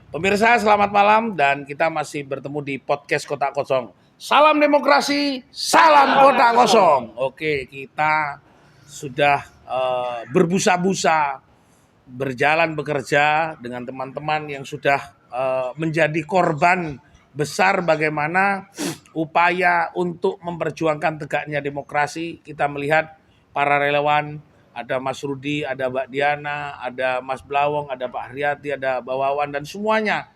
Pemirsa, selamat malam dan kita masih bertemu di podcast Kotak Kosong. Salam demokrasi, salam Kotak Kosong. Oke, kita sudah berbusa-busa berjalan bekerja dengan teman-teman yang sudah menjadi korban besar bagaimana upaya untuk memperjuangkan tegaknya demokrasi. Kita melihat para relawan, ada Mas Rudi, ada Mbak Diana, ada Mas Blawong, ada Pak Haryati, ada Mbak Wawan, dan semuanya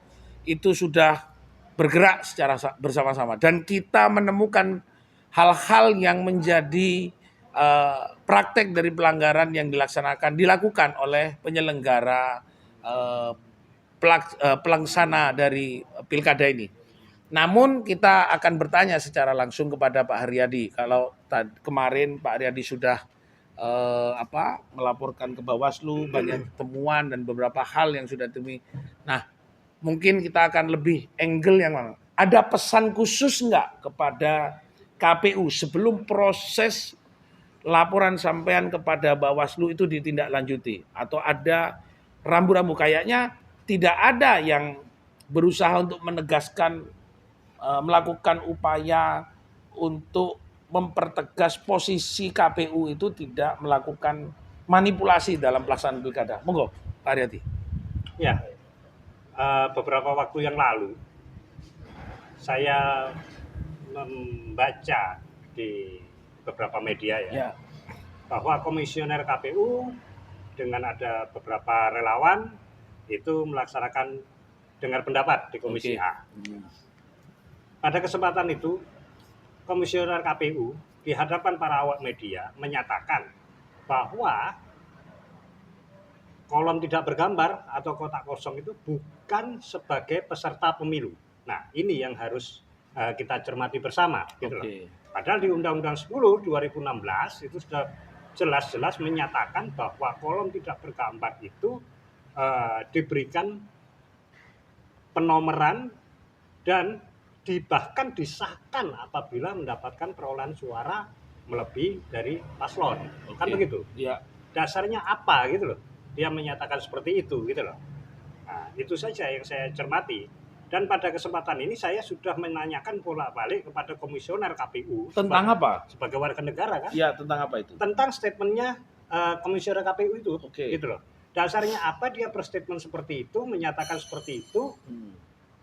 itu sudah bergerak secara bersama-sama. Dan kita menemukan hal-hal yang menjadi praktek dari pelanggaran yang dilakukan oleh penyelenggara pelaksana dari pilkada ini. Namun kita akan bertanya secara langsung kepada Pak Haryadi. Kalau kemarin Pak Haryadi sudah melaporkan ke Bawaslu banyak temuan dan beberapa hal yang sudah ditemui. Nah, mungkin kita akan lebih angle yang mana? Ada pesan khusus nggak kepada KPU sebelum proses laporan sampean kepada Bawaslu itu ditindaklanjuti? Atau ada rambu-rambu? Kayaknya tidak ada yang berusaha untuk menegaskan, melakukan upaya untuk mempertegas posisi KPU itu tidak melakukan manipulasi dalam pelaksanaan pilkada. Monggo, Pak Haryati. Ya, beberapa waktu yang lalu saya membaca di beberapa media Ya, bahwa komisioner KPU dengan ada beberapa relawan itu melaksanakan dengar pendapat di Komisi oke. A. Pada kesempatan itu, komisioner KPU di hadapan para awak media menyatakan bahwa kolom tidak bergambar atau kotak kosong itu bukan sebagai peserta pemilu. Nah, ini yang harus kita cermati bersama. Gitu loh. Oke. Padahal di Undang-Undang 10 2016 itu sudah jelas-jelas menyatakan bahwa kolom tidak bergambar itu diberikan penomoran dan bahkan disahkan apabila mendapatkan perolehan suara melebihi dari paslon. Kan Oke. begitu? Ya. Dasarnya apa gitu loh? Dia menyatakan seperti itu gitu loh. Nah, itu saja yang saya cermati. Dan pada kesempatan ini saya sudah menanyakan bolak-balik kepada komisioner KPU Tentang apa? sebagai warga negara kan, Ya, tentang apa itu? tentang statementnya komisioner KPU itu, Oke. gitu loh. Dasarnya apa dia berstatement seperti itu, menyatakan seperti itu.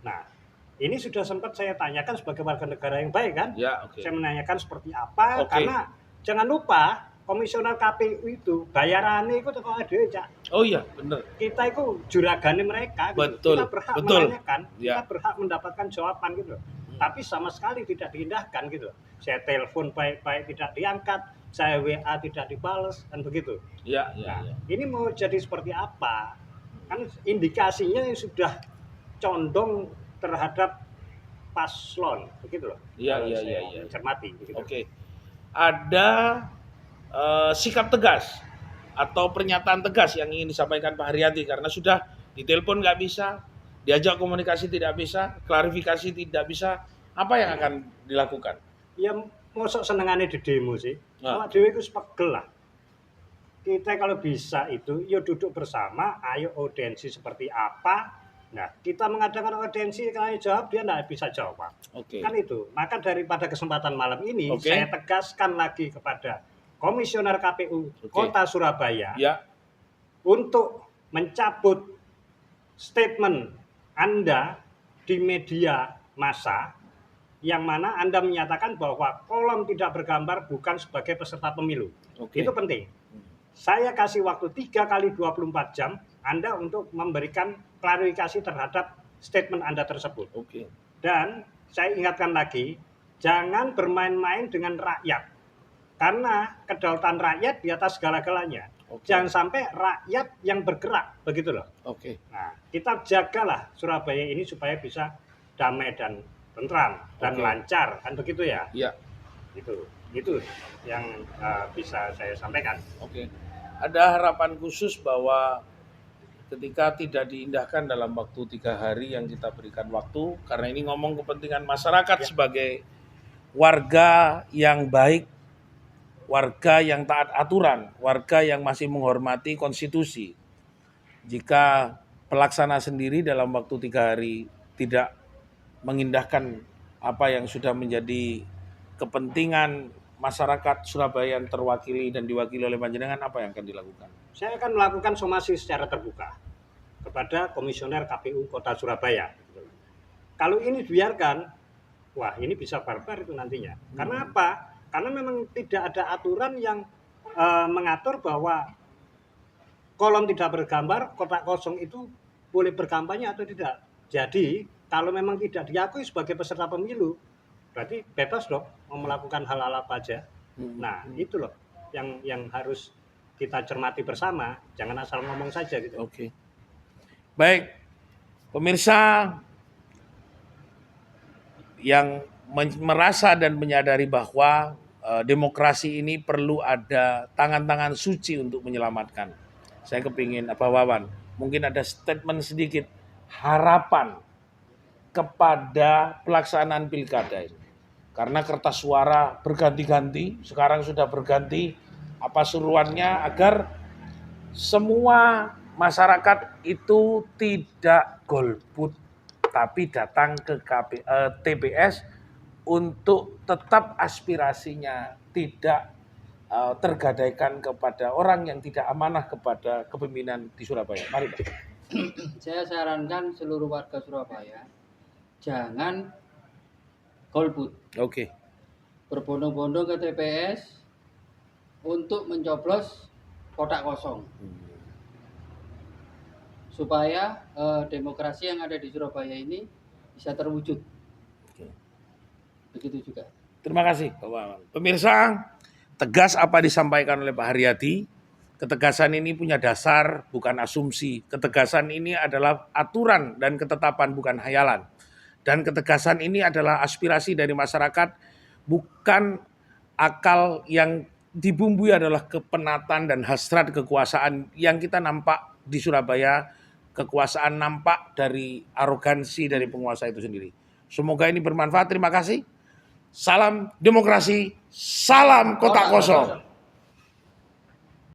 Nah, ini sudah sempat saya tanyakan sebagai warga negara yang baik kan. Ya, oke. Saya menanyakan seperti apa, Oke. karena jangan lupa komisioner KPU itu bayarannya itu teko dhewe, Cak. Oh iya, benar. Kita itu juragane mereka gitu. Betul, Kita berhak betul. menanyakan, Ya. kita berhak mendapatkan jawaban gitu. Tapi sama sekali tidak diindahkan gitu. Saya telepon baik-baik tidak diangkat, saya WA tidak dibalas dan begitu. Ya, ya, Nah, ya. ini mau jadi seperti apa? Kan indikasinya sudah condong terhadap paslon, begitu loh. Iya, Kalau iya, saya iya, iya. mencermati, begitu. Oke. Ada sikap tegas atau pernyataan tegas yang ingin disampaikan Pak Haryati karena sudah ditelepon nggak bisa, diajak komunikasi tidak bisa, klarifikasi tidak bisa. Apa yang akan dilakukan? Ya mosok senengane di demo sih. Nah. Awak dhewe iku sepegel lah. Kita kalau bisa itu, yuk duduk bersama, ayo audiensi seperti apa. Nah, kita mengadakan audiensi, kalau jawab dia tidak bisa jawab. Oke. Kan itu. Maka daripada kesempatan malam ini, Oke. saya tegaskan lagi kepada Komisioner KPU Kota Surabaya Ya. untuk mencabut statement Anda di media massa yang mana Anda menyatakan bahwa kolom tidak bergambar bukan sebagai peserta pemilu. Oke. Itu penting. Saya kasih waktu 3 kali 24 jam Anda untuk memberikan klarifikasi terhadap statement Anda tersebut. Oke. Dan saya ingatkan lagi, jangan bermain-main dengan rakyat. Karena kedaulatan rakyat di atas segala-galanya. Oke. Jangan sampai rakyat yang bergerak, begitu loh. Oke. Nah, kita jagalah Surabaya ini supaya bisa damai dan tentram dan Oke. lancar, kan begitu ya? Ya. Itu yang bisa saya sampaikan. Oke. Ada harapan khusus bahwa ketika tidak diindahkan dalam waktu 3 hari yang kita berikan waktu, karena ini ngomong kepentingan masyarakat sebagai warga yang baik, warga yang taat aturan, warga yang masih menghormati konstitusi. Jika pelaksana sendiri dalam waktu 3 hari tidak mengindahkan apa yang sudah menjadi kepentingan masyarakat Surabaya yang terwakili dan diwakili oleh panjenengan, apa yang akan dilakukan? Saya akan melakukan somasi secara terbuka kepada Komisioner KPU Kota Surabaya. Kalau ini dibiarkan, wah ini bisa barbar itu nantinya. Karena apa? Karena memang tidak ada aturan yang mengatur bahwa kolom tidak bergambar, kotak kosong itu boleh berkampanye atau tidak. Jadi kalau memang tidak diakui sebagai peserta pemilu, berarti bebas dong mau melakukan hal-hal apa aja. Nah itu loh yang harus kita cermati bersama, jangan asal ngomong saja gitu. Oke. Baik, pemirsa yang merasa dan menyadari bahwa demokrasi ini perlu ada tangan-tangan suci untuk menyelamatkan. Saya kepingin Pak Wawan, mungkin ada statement sedikit harapan kepada pelaksanaan pilkada ini. Karena kertas suara berganti-ganti, sekarang sudah berganti, apa suruhannya agar semua masyarakat itu tidak golput, tapi datang ke TPS untuk tetap aspirasinya tidak tergadaikan kepada orang yang tidak amanah kepada kepemimpinan di Surabaya. Mari Pak. Saya sarankan seluruh warga Surabaya jangan golput. Oke. Berbondong-bondong ke TPS untuk mencoblos kotak kosong. Supaya demokrasi yang ada di Surabaya ini bisa terwujud. Oke. Begitu juga. Terima kasih Pak Wawan. Pemirsa, tegas apa disampaikan oleh Pak Haryadi. Ketegasan ini punya dasar, bukan asumsi. Ketegasan ini adalah aturan dan ketetapan, bukan hayalan. Dan ketegasan ini adalah aspirasi dari masyarakat, bukan akal yang dibumbui adalah kepenatan dan hasrat kekuasaan yang kita nampak di Surabaya. Kekuasaan nampak dari arogansi dari penguasa itu sendiri. Semoga ini bermanfaat. Terima kasih. Salam demokrasi, salam kotak kosong.